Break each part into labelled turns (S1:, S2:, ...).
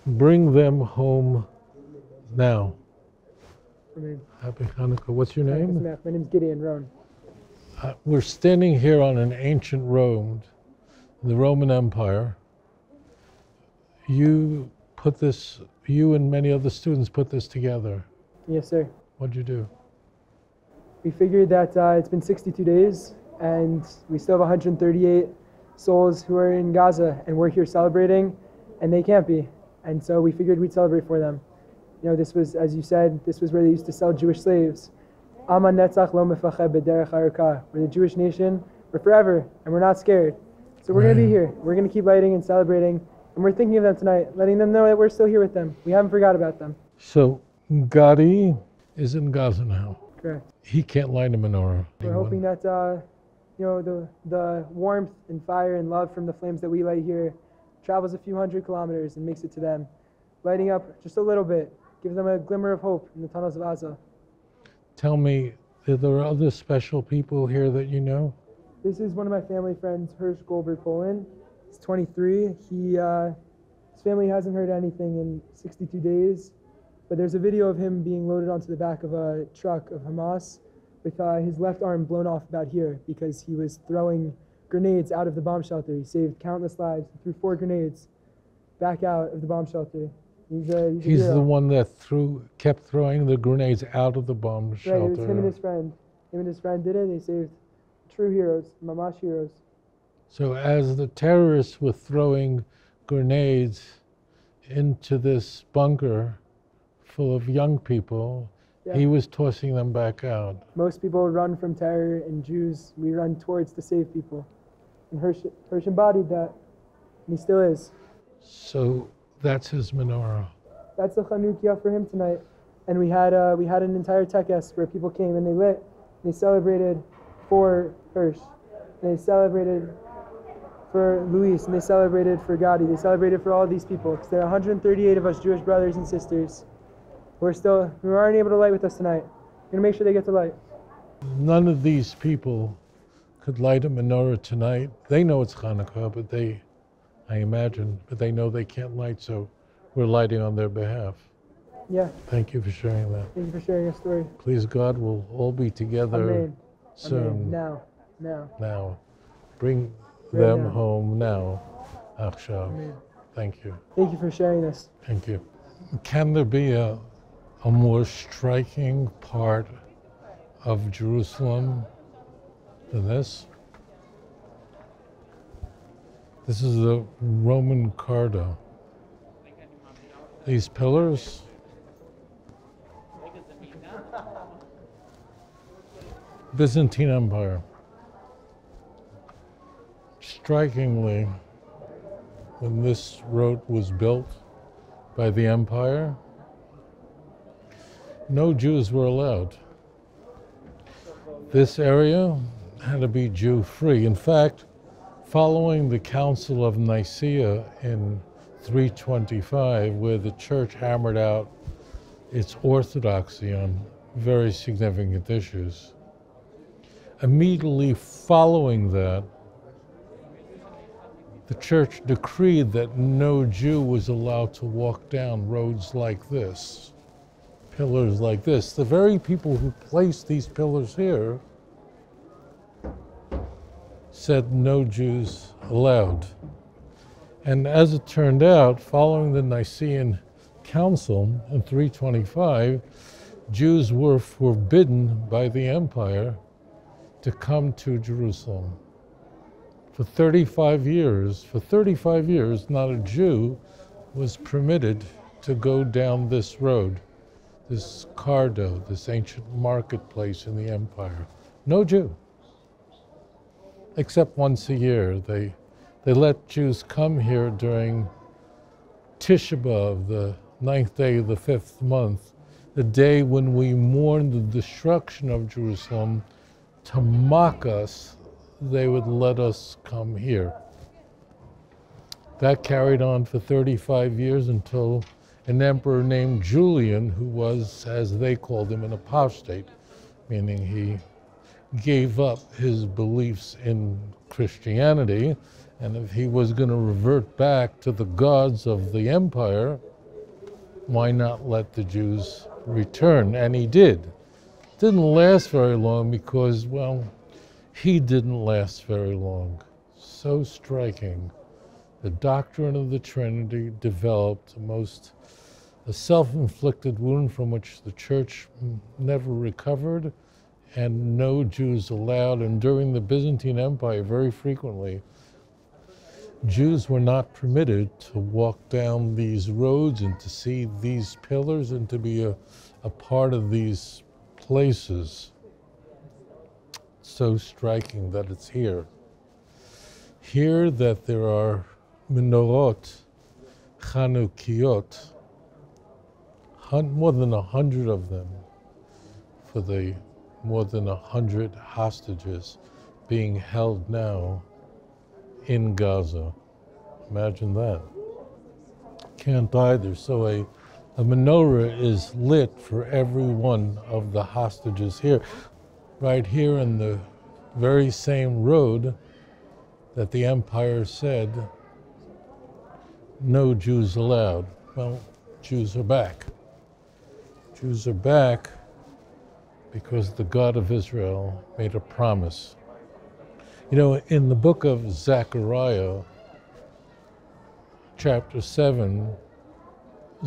S1: Bring them home now.
S2: Amen.
S1: Happy Chanukah. What's your name?
S2: My name's Gideon Ron.
S1: We're standing here on an ancient road, the Roman Empire. You and many other students put this together.
S2: Yes, sir.
S1: What'd you do?
S2: We figured that it's been 62 days and we still have 138 souls who are in Gaza and we're here celebrating and they can't be. And so we figured we'd celebrate for them. You know, this was, as you said, this was where they used to sell Jewish slaves. We're the Jewish nation. We're forever and we're not scared. So we're going to be here. We're going to keep lighting and celebrating. And we're thinking of them tonight, letting them know that we're still here with them. We haven't forgot about them.
S1: So Gadi is in Gaza now.
S2: Correct.
S1: He can't light a menorah.
S2: We're hoping that you know, the warmth and fire and love from the flames that we light here travels a few hundred kilometers and makes it to them, lighting up just a little bit, gives them a glimmer of hope in the tunnels of Gaza.
S1: Tell me, are there other special people here that you know?
S2: This is one of my family friends, Hirsch Goldberg Poland. He's 23. His family hasn't heard anything in 62 days, but there's a video of him being loaded onto the back of a truck of Hamas with his left arm blown off about here because he was throwing grenades out of the bomb shelter. He saved countless lives. He threw 4 grenades back out of the bomb shelter. He's
S1: the one that kept throwing the grenades out of the bomb shelter.
S2: Right, it was him and his friend. Him and his friend did it. They saved true heroes, mamash heroes.
S1: So as the terrorists were throwing grenades into this bunker full of young people, he was tossing them back out.
S2: Most people run from terror, and Jews, we run towards to save people. And Hirsch embodied that, and he still is.
S1: So that's his menorah.
S2: That's the Chanukah for him tonight. And we had an entire tekes where people came and they lit, and they celebrated for Hirsch, and they celebrated for Luis, and they celebrated for Gadi, they celebrated for all these people, because there are 138 of us Jewish brothers and sisters who aren't able to light with us tonight. We're going to make sure they get to light.
S1: None of these people could light a menorah tonight. They know it's Chanukah, but I imagine, but they know they can't light, so we're lighting on their behalf.
S2: Yeah.
S1: Thank you for sharing that.
S2: Thank you for sharing your story.
S1: Please God, we'll all be together
S2: Amen.
S1: soon.
S2: Amen. Now.
S1: Bring
S2: Right
S1: them
S2: now.
S1: home now. Achshav.
S2: Amen.
S1: Thank you.
S2: Thank you for sharing this.
S1: Thank you. Can there be a more striking part of Jerusalem than this? This is the Roman Cardo. These pillars, Byzantine Empire. Strikingly, when this road was built by the empire, no Jews were allowed. This area had to be Jew-free. In fact, following the Council of Nicaea in 325, where the church hammered out its orthodoxy on very significant issues, immediately following that, the church decreed that no Jew was allowed to walk down roads like this, pillars like this. The very people who placed these pillars here said no Jews allowed. And as it turned out, following the Nicene Council in 325, Jews were forbidden by the empire to come to Jerusalem. For 35 years, not a Jew was permitted to go down this road, this Cardo, this ancient marketplace in the empire. No Jew. Except once a year. They let Jews come here during Tisha B'Av, the 9th day of the 5th month, the day when we mourn the destruction of Jerusalem. To mock us, they would let us come here. That carried on for 35 years until an emperor named Julian, who was, as they called him, an apostate, meaning he gave up his beliefs in Christianity, and if he was going to revert back to the gods of the empire, why not let the Jews return? And he did. Didn't last very long because, well, he didn't last very long. So striking. The doctrine of the Trinity developed a self-inflicted wound from which the church never recovered, and no Jews allowed. And during the Byzantine Empire, very frequently, Jews were not permitted to walk down these roads and to see these pillars and to be a part of these places. So striking that it's here. Here that there are Menorahs, Chanukah, more than 100 of them for the more than 100 hostages being held now in Gaza. Imagine that. Can't either. So a menorah is lit for every one of the hostages here. Right here in the very same road that the empire said, no Jews allowed. Well, Jews are back. Jews are back because the God of Israel made a promise. You know, in the book of Zechariah, chapter 7,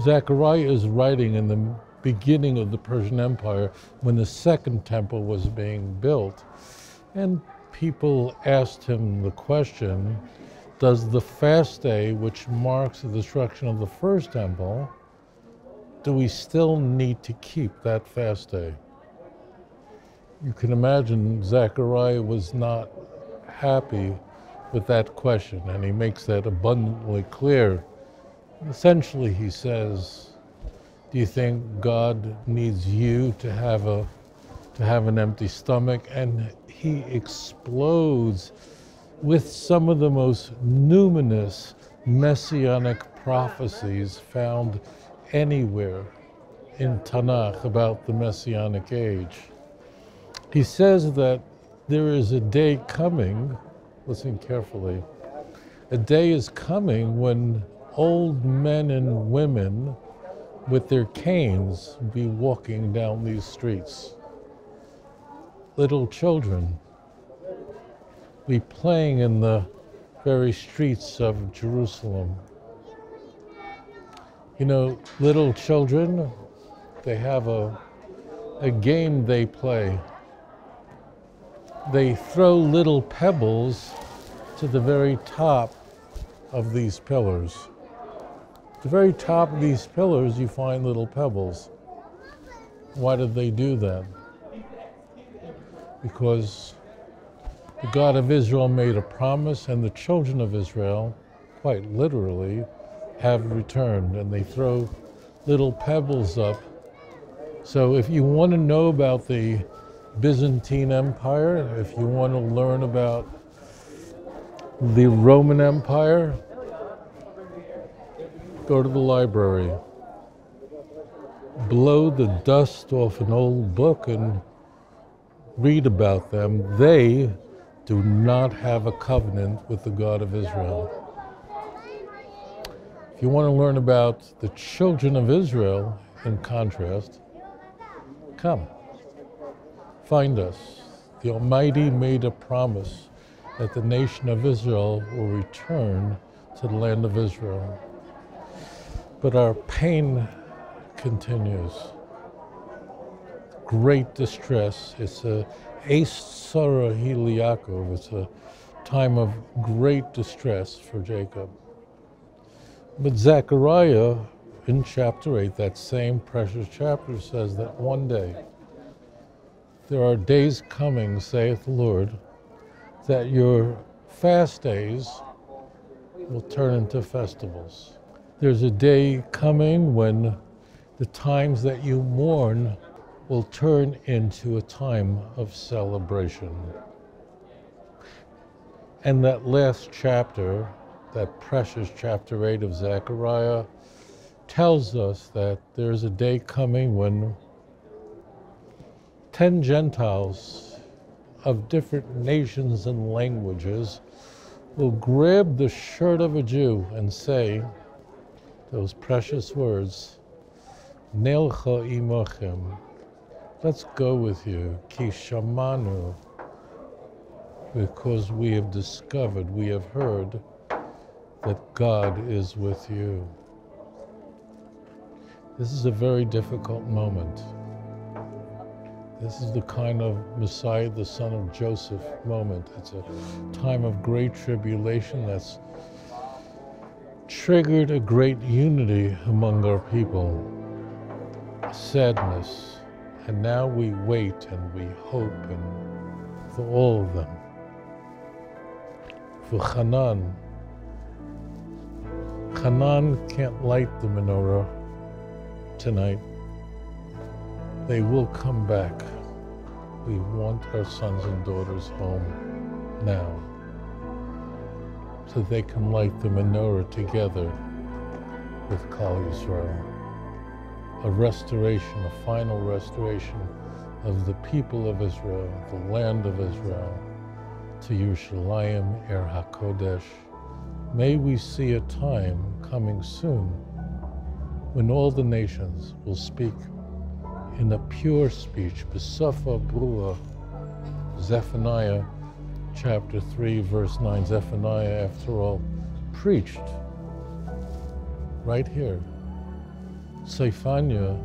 S1: Zechariah is writing in the beginning of the Persian Empire when the second temple was being built. And people asked him the question, does the fast day, which marks the destruction of the first temple, do we still need to keep that fast day? You can imagine Zechariah was not happy with that question, and he makes that abundantly clear. Essentially, he says, do you think God needs you to have an empty stomach? And he explodes with some of the most numinous messianic prophecies found anywhere in Tanakh about the Messianic age. He says that there is a day coming, listen carefully, a day is coming when old men and women with their canes be walking down these streets. Little children be playing in the very streets of Jerusalem. You know, little children, they have a game they play. They throw little pebbles to the very top of these pillars. At the very top of these pillars, you find little pebbles. Why did they do that? Because the God of Israel made a promise, and the children of Israel, quite literally, have returned, and they throw little pebbles up. So if you want to know about the Byzantine Empire, if you want to learn about the Roman Empire, go to the library. Blow the dust off an old book and read about them. They do not have a covenant with the God of Israel. If you want to learn about the children of Israel, in contrast, come. Find us. The Almighty made a promise that the nation of Israel will return to the land of Israel. But our pain continues. Great distress. It's a Eis Sarah Yaakov. It's a time of great distress for Jacob. But Zechariah, in chapter 8, that same precious chapter, says that one day, there are days coming, saith the Lord, that your fast days will turn into festivals. There's a day coming when the times that you mourn will turn into a time of celebration. And that last chapter, that precious chapter 8 of Zechariah, tells us that there's a day coming when 10 Gentiles of different nations and languages will grab the shirt of a Jew and say those precious words, Nelcha imochem. Let's go with you. Ki shamanu. Because we have discovered, we have heard that God is with you. This is a very difficult moment. This is the kind of Messiah, the son of Joseph moment. It's a time of great tribulation that's triggered a great unity among our people, sadness, and now we wait and we hope and for all of them. For Hanan can't light the menorah tonight. They will come back. We want our sons and daughters home now, so they can light the menorah together with Klal Yisrael. A restoration, a final restoration of the people of Israel, the land of Israel, to Yerushalayim, Er HaKodesh. May we see a time coming soon when all the nations will speak in a pure speech, B'safa Brua. Zephaniah chapter 3, verse 9. Zephaniah, after all, preached right here. Sephaniah,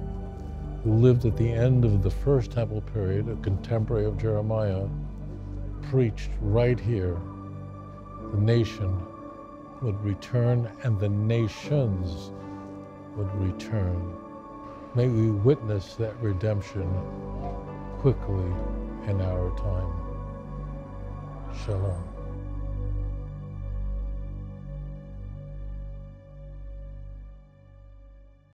S1: who lived at the end of the first temple period, a contemporary of Jeremiah, preached right here. The nation would return and the nations would return. May we witness that redemption quickly in our time. Shalom.